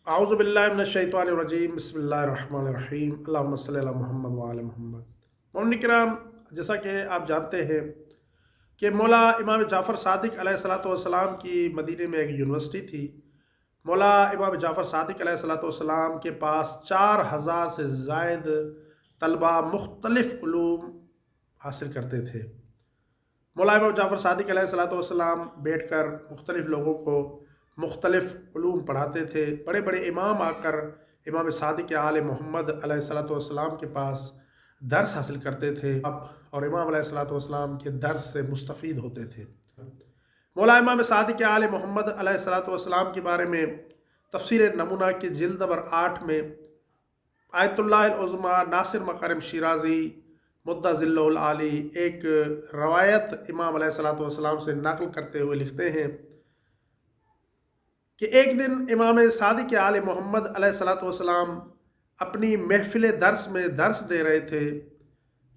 आऊज़ु बिल्लाहि मिनश शैतानिर रजीम बिस्मिल्लाहिर रहमानिर रहीम अल्लाहुम्मा सल्लि अला मुहम्मद व आले मोहम्मद। मोमिन किराम, जैसा कि आप जानते हैं कि मौला इमाम जाफ़र सादिक अलैहिस्सलातु वस्सलाम की मदीने में एक यूनिवर्सिटी थी। मौला इमाम जाफ़र सादिक अलैहिस्सलातु वस्सलाम के पास 4000 से ज़ायद तलबा मुख्तलिफ़ उलूम हासिल करते थे। मौला इमाम जाफ़र सादिक अलैहिस्सलातु वस्सलाम बैठकर मुख्तलिफ़ लोगों को मुख्तलिफ़ उलूम पढ़ाते थे। बड़े बड़े इमाम आकर इमाम सादिक आले मोहम्मद अलैहिस्सलातु वस्सलाम के पास दर्स हासिल करते थे और इमाम अलैहिस्सलातु वस्सलाम के दर्स से मुस्तफ़ीद होते थे। मौला इमाम सादिक आले मोहम्मद अलैहिस्सलातु वस्सलाम के बारे में तफसीर नमूना की जिल्द नंबर 8 में आयतुल्लाह अल उज़्मा नासिर मकारिम शिराज़ी मुद्दा ज़िल्लुल आली एक रवायत इमाम अलैहिस्सलातु वस्सलाम से नक़ल करते हुए लिखते हैं कि एक दिन इमाम सादिक आले मोहम्मद अलैहिस्सलातु वस्सलाम अपनी महफ़िल दर्स में दर्स दे रहे थे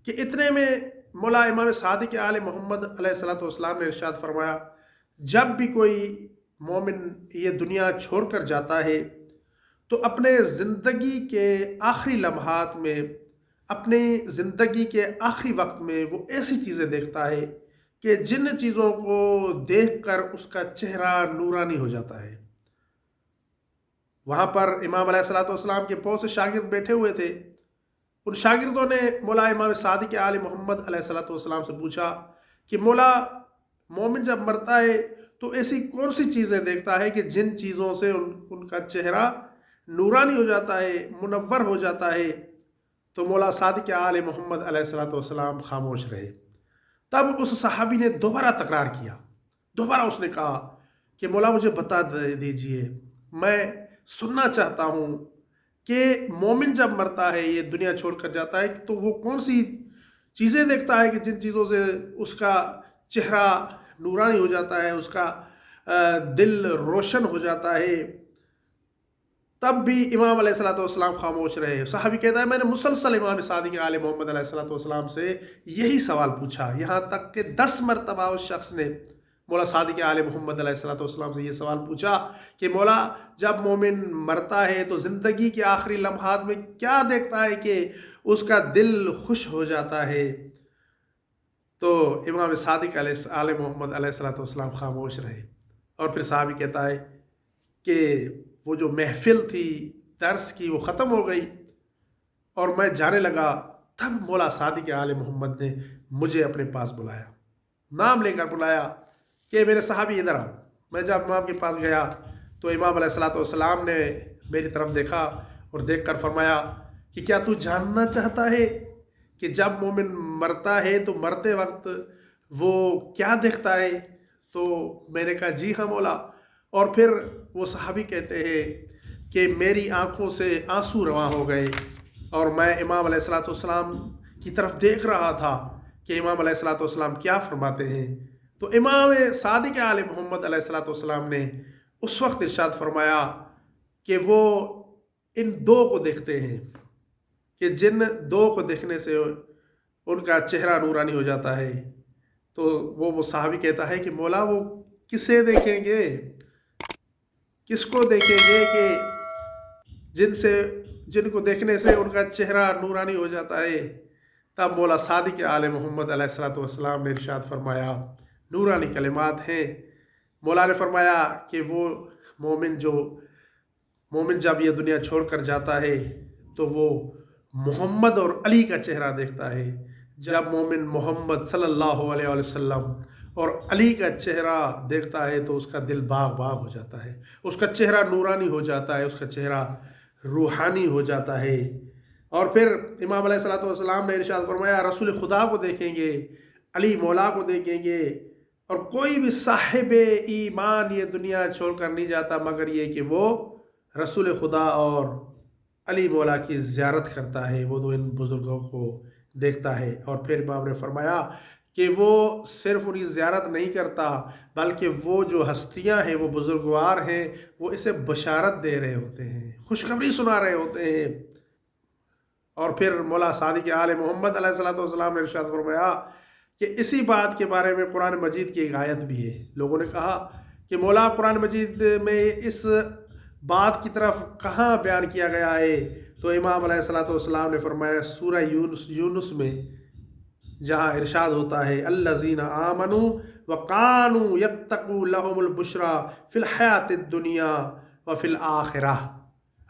कि इतने में मौला इमाम सादिक आले मोहम्मद अलैहिस्सलातु वस्सलाम ने इरशाद फरमाया, जब भी कोई मोमिन ये दुनिया छोड़कर जाता है तो अपने ज़िंदगी के आखिरी लम्हात में, अपनी ज़िंदगी के आखिरी वक्त में वो ऐसी चीज़ें देखता है कि जिन चीज़ों को देखकर उसका चेहरा नूरानी हो जाता है। वहाँ पर इमाम अलैहिस्सलातु वस्सलाम के बहुत से शागिर्द बैठे हुए थे। उन शागिर्दों ने मौला इमाम सादिक आले मोहम्मद अलैहिस्सलातु वस्सलाम से पूछा कि मौला, मोमिन जब मरता है तो ऐसी कौन सी चीज़ें देखता है कि जिन चीज़ों से उनका चेहरा नूरानी हो जाता है, मुनव्वर हो जाता है। तो मौला सादिक आले मोहम्मद अलैहिस्सलातु वस्सलाम खामोश रहे। तब उस सहाबी ने दोबारा तकरार किया। दोबारा उसने कहा कि मौला मुझे बता दीजिए, मैं सुनना चाहता हूँ कि मोमिन जब मरता है, ये दुनिया छोड़कर जाता है, तो वो कौन सी चीज़ें देखता है कि जिन चीज़ों से उसका चेहरा नूरानी हो जाता है, उसका दिल रोशन हो जाता है। तब भी इमाम अलैहिस्सलातु वस्सलाम खामोश रहे। सहाबी कहता है, मैंने मुसलसल इमाम सादिक आले मोहम्मद अलैहिस्सलातु वस्सलाम से यही सवाल पूछा, यहाँ तक कि 10 मरतबा उस शख्स ने मौला सादिक आले मोहम्मद अलैहिस्सलातु वस्सलाम से ये सवाल पूछा कि मौला, जब मोमिन मरता है तो ज़िंदगी के आखिरी लम्हात में क्या देखता है कि उसका दिल खुश हो जाता है। तो इमाम सादिक आले मोहम्मद अलैहिस्सलातु वस्सलाम खामोश रहे। और फिर सहाबी कहता है कि वो जो महफिल थी दर्स की, वो ख़त्म हो गई और मैं जाने लगा। तब मौला सादिक आले मोहम्मद ने मुझे अपने पास बुलाया, नाम लेकर बुलाया कि मेरे सहाबी इधर आओ। मैं जब इमाम के पास गया तो इमाम अलैहिस्सलातु वस्सलाम ने मेरी तरफ देखा और देखकर फरमाया कि क्या तू जानना चाहता है कि जब मोमिन मरता है तो मरते वक्त वो क्या देखता है। तो मैंने कहा, जी हाँ मौला। और फिर वो सहाबी कहते हैं कि मेरी आंखों से आंसू रवां हो गए और मैं इमाम अलैहिस्सलातु वस्सलाम की तरफ देख रहा था कि इमाम अलैहिस्सलातु वस्सलाम क्या फरमाते हैं। तो इमाम सादिक आले मोहम्मद अलैहिस्सलातु वस्सलाम ने उस वक्त इरशाद फरमाया कि वो इन दो को देखते हैं कि जिन दो को देखने से उनका चेहरा नूरानी हो जाता है। तो वो सहाबी कहता है कि मौला, वो किसे देखेंगे, किसको देखेंगे कि जिनको देखने से उनका चेहरा नूरानी हो जाता है। तब मौला सादिक आले मोहम्मद अलैहिस्सलातु वस्सलाम ने इरशाद फरमाया, नूरानी कलिमात हैं। मौला ने फरमाया कि वो मोमिन जब ये दुनिया छोड़कर जाता है तो वो मोहम्मद और अली का चेहरा देखता है। जब मोमिन मोहम्मद सल्लल्लाहु अलैहि वसल्लम और अली का चेहरा देखता है तो उसका दिल बाग बाग हो जाता है, उसका चेहरा नूरानी हो जाता है, उसका चेहरा रूहानी हो जाता है। और फिर इमाम अलैहिस्सलातु वस्सलाम ने इरशाद फरमाया, रसूल खुदा को देखेंगे, अली मौला को देखेंगे, और कोई भी साहिब ईमान ये दुनिया छोड़कर नहीं जाता मगर ये कि वो रसूल खुदा और अली मौला की ज़ियारत करता है, वो दो इन बुज़ुर्गों को देखता है। और फिर इमाम ने फरमाया कि वो सिर्फ उनकी ज़ियारत नहीं करता बल्कि वो जो हस्तियां हैं, वो बुजुर्गवार हैं, वो इसे बशारत दे रहे होते हैं, खुशखबरी सुना रहे होते हैं। और फिर मौला सादिक आले मोहम्मद अलैहिस्सलातु वस्सलाम ने इरशाद फरमाया कि इसी बात के बारे में कुरान मजीद की एक आयत भी है। लोगों ने कहा कि मौला, कुरान मजीद में इस बात की तरफ कहाँ बयान किया गया है? तो इमाम अलैहिस्सलाम ने फरमाया सूरह यूनुस में, जहाँ इरशाद होता है अल्लज़ीना आमनू व कानू यत्तकू लहुमुल बुशरा फिल हयातिद दुनिया व फिल आखिरह।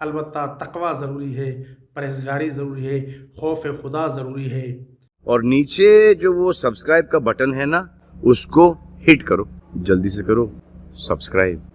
अलबत्ता तकवा ज़रूरी है, परहेज़गारी ज़रूरी है, खौफ खुदा ज़रूरी है। और नीचे जो वो सब्सक्राइब का बटन है ना, उसको हिट करो, जल्दी से करो। सब्सक्राइब।